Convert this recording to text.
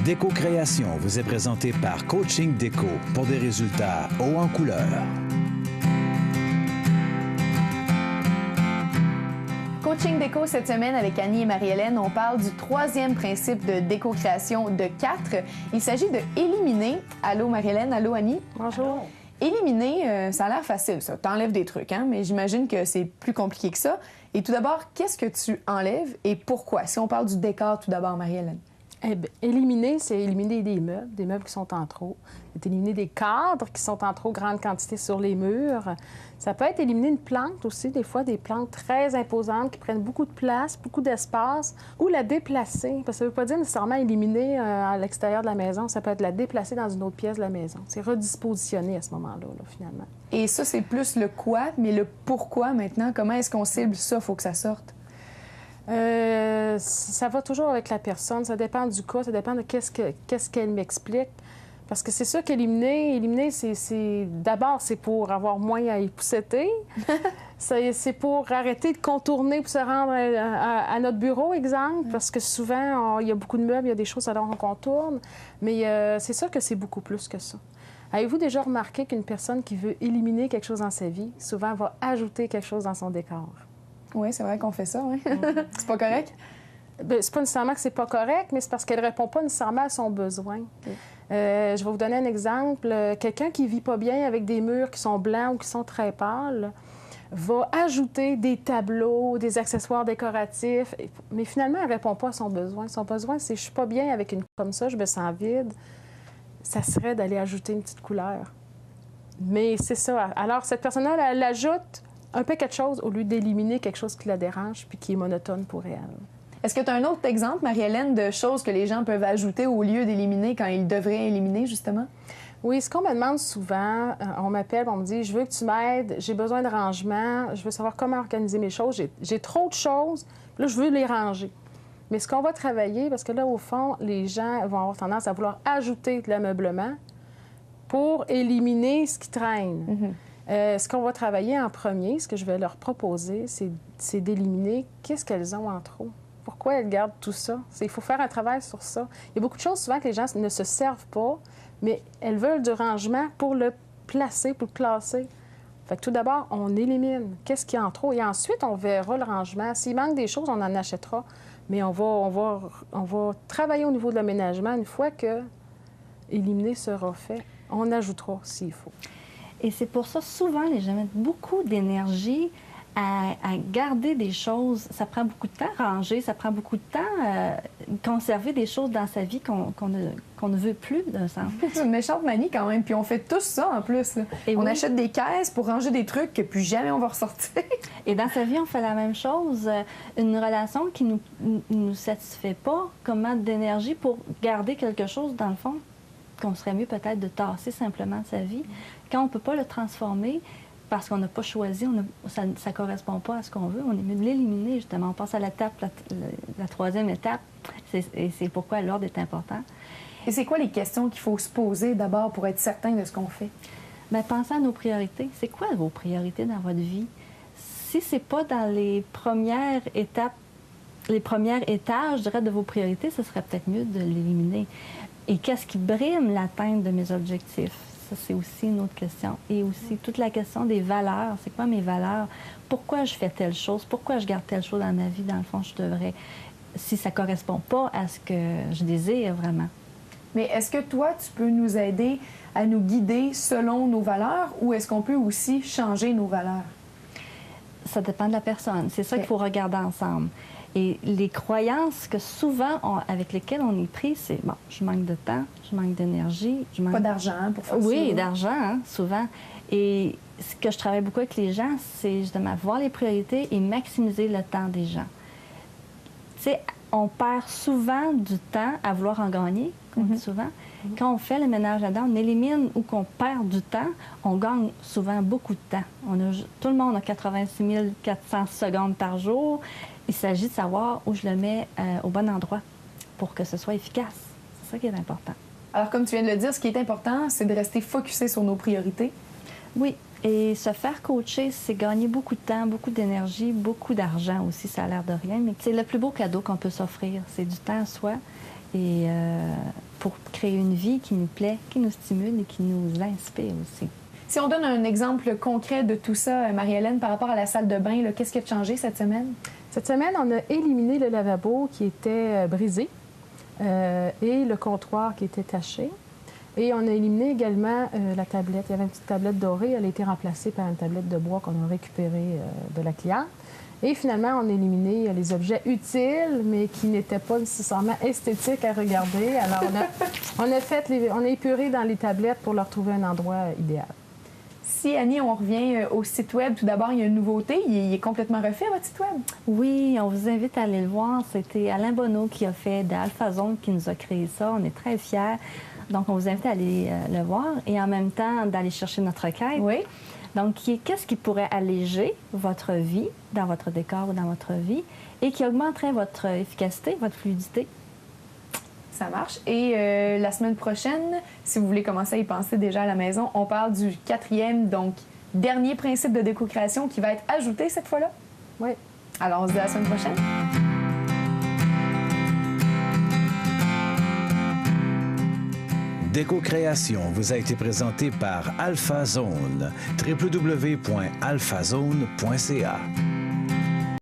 Déco Création vous est présenté par Coaching Déco pour des résultats hauts en couleur. Coaching Déco cette semaine avec Annie et Marie-Hélène, on parle du 3e principe de déco-création de 4. Il s'agit de éliminer. Allô Marie-Hélène, allô Annie. Bonjour. Éliminer, ça a l'air facile ça, t'enlèves des trucs, hein? Mais j'imagine que c'est plus compliqué que ça. Et tout d'abord, qu'est-ce que tu enlèves et pourquoi? Si on parle du décor tout d'abord, Marie-Hélène. Eh bien, éliminer, c'est éliminer des meubles qui sont en trop. C'est éliminer des cadres qui sont en trop grande quantité sur les murs. Ça peut être éliminer une plante aussi, des fois des plantes très imposantes qui prennent beaucoup de place, beaucoup d'espace, ou la déplacer. Parce que ça ne veut pas dire nécessairement éliminer à l'extérieur de la maison, ça peut être la déplacer dans une autre pièce de la maison. C'est redispositionner à ce moment-là, finalement. Et ça, c'est plus le quoi, mais le pourquoi maintenant? Comment est-ce qu'on cible ça? Il faut que ça sorte. Ça va toujours avec la personne. Ça dépend du cas, ça dépend de qu'est-ce qu'elle m'explique. Parce que c'est sûr qu'éliminer, d'abord, c'est pour avoir moins à épousseter. C'est pour arrêter de contourner pour se rendre à notre bureau, exemple. Parce que souvent, il y a beaucoup de meubles, il y a des choses alors on contourne. Mais c'est sûr que c'est beaucoup plus que ça. Avez-vous déjà remarqué qu'une personne qui veut éliminer quelque chose dans sa vie, souvent va ajouter quelque chose dans son décor? Oui, c'est vrai qu'on fait ça, oui. C'est pas correct? Bien, c'est pas nécessairement que c'est pas correct, mais c'est parce qu'elle répond pas nécessairement à son besoin. Je vais vous donner un exemple. Quelqu'un qui vit pas bien avec des murs qui sont blancs ou qui sont très pâles va ajouter des tableaux, des accessoires décoratifs, mais finalement, elle répond pas à son besoin. Son besoin, c'est « je suis pas bien avec une comme ça, je me sens vide ». Ça serait d'aller ajouter une petite couleur. Mais c'est ça. Alors, cette personne-là, elle ajoute un paquet de choses au lieu d'éliminer quelque chose qui la dérange puis qui est monotone pour elle. Est-ce que tu as un autre exemple, Marie-Hélène, de choses que les gens peuvent ajouter au lieu d'éliminer quand ils devraient éliminer, justement? Oui, ce qu'on me demande souvent, on m'appelle, on me dit « Je veux que tu m'aides, j'ai besoin de rangement, je veux savoir comment organiser mes choses, j'ai trop de choses, là, je veux les ranger. » Mais ce qu'on va travailler, parce que là, au fond, les gens vont avoir tendance à vouloir ajouter de l'ameublement pour éliminer ce qui traîne. Ce qu'on va travailler en premier, ce que je vais leur proposer, c'est d'éliminer qu'est-ce qu'elles ont en trop. Pourquoi elles gardent tout ça? Il faut faire un travail sur ça. Il y a beaucoup de choses souvent que les gens ne se servent pas, mais elles veulent du rangement pour le placer, pour le classer. Fait que tout d'abord, on élimine qu'est-ce qu'il y a en trop et ensuite, on verra le rangement. S'il manque des choses, on en achètera, mais on va travailler au niveau de l'aménagement une fois que éliminer sera fait. On ajoutera s'il faut. Et c'est pour ça, souvent, les gens mettent beaucoup d'énergie à garder des choses. Ça prend beaucoup de temps à ranger, ça prend beaucoup de temps conserver des choses dans sa vie qu'on ne veut plus, d'un sens. C'est une méchante manie, quand même. Puis on fait tous ça, en plus. On achète des caisses pour ranger des trucs que plus jamais on va ressortir. Et dans sa vie, on fait la même chose. Une relation qui ne nous satisfait pas, comment d'énergie pour garder quelque chose, dans le fond, qu'on serait mieux peut-être de tasser simplement de sa vie. Quand on ne peut pas le transformer, parce qu'on n'a pas choisi, ça ne correspond pas à ce qu'on veut, on est mieux de l'éliminer, justement. On passe à la 3e étape, et c'est pourquoi l'ordre est important. Et c'est quoi les questions qu'il faut se poser d'abord pour être certain de ce qu'on fait? Bien, pensez à nos priorités. C'est quoi vos priorités dans votre vie? Si ce n'est pas dans les premières étapes, les premiers étages, je dirais, de vos priorités, ce serait peut-être mieux de l'éliminer. Et qu'est-ce qui brime l'atteinte de mes objectifs? Ça, c'est aussi une autre question. Et aussi toute la question des valeurs. C'est quoi mes valeurs? Pourquoi je fais telle chose? Pourquoi je garde telle chose dans ma vie? Dans le fond, je devrais, si ça ne correspond pas à ce que je désire vraiment. Mais est-ce que toi, tu peux nous aider à nous guider selon nos valeurs ou est-ce qu'on peut aussi changer nos valeurs? Ça dépend de la personne. C'est ça qu'il faut regarder ensemble. Et les croyances que souvent, avec lesquelles on est pris, c'est « bon, je manque de temps, je manque d'énergie, je manque... » Pas d'argent pour faire ça. Oui, d'argent, hein, souvent. Et ce que je travaille beaucoup avec les gens, c'est justement voir les priorités et maximiser le temps des gens. Tu sais, on perd souvent du temps à vouloir en gagner, comme on dit souvent. Quand on fait le ménage là-dedans, on élimine ou qu'on perd du temps, on gagne souvent beaucoup de temps. Tout le monde a 86 400 secondes par jour. Il s'agit de savoir où je le mets au bon endroit pour que ce soit efficace. C'est ça qui est important. Alors, comme tu viens de le dire, ce qui est important, c'est de rester focusé sur nos priorités. Oui, et se faire coacher, c'est gagner beaucoup de temps, beaucoup d'énergie, beaucoup d'argent aussi, ça a l'air de rien, mais c'est le plus beau cadeau qu'on peut s'offrir. C'est du temps à soi et pour créer une vie qui nous plaît, qui nous stimule et qui nous inspire aussi. Si on donne un exemple concret de tout ça, Marie-Hélène, par rapport à la salle de bain, qu'est-ce qui a changé cette semaine? Cette semaine, on a éliminé le lavabo qui était brisé et le comptoir qui était taché. Et on a éliminé également la tablette. Il y avait une petite tablette dorée. Elle a été remplacée par une tablette de bois qu'on a récupérée de la cliente. Et finalement, on a éliminé les objets utiles, mais qui n'étaient pas nécessairement esthétiques à regarder. Alors, on a épuré dans les tablettes pour leur trouver un endroit idéal. Si, Annie, on revient au site Web, tout d'abord, il y a une nouveauté. Il est complètement refait, votre site Web? Oui, on vous invite à aller le voir. C'était Alain Bonneau qui a fait d'AlphaZone qui nous a créé ça. On est très fiers. Donc, on vous invite à aller le voir et en même temps d'aller chercher notre requête. Oui. Donc, qu'est-ce qui pourrait alléger votre vie, dans votre décor ou dans votre vie, et qui augmenterait votre efficacité, votre fluidité? Ça marche. Et la semaine prochaine, si vous voulez commencer à y penser déjà à la maison, on parle du 4e, donc dernier principe de déco-création qui va être ajouté cette fois-là. Oui. Alors, on se dit à la semaine prochaine. Déco-création vous a été présenté par AlphaZone. www.alphazone.ca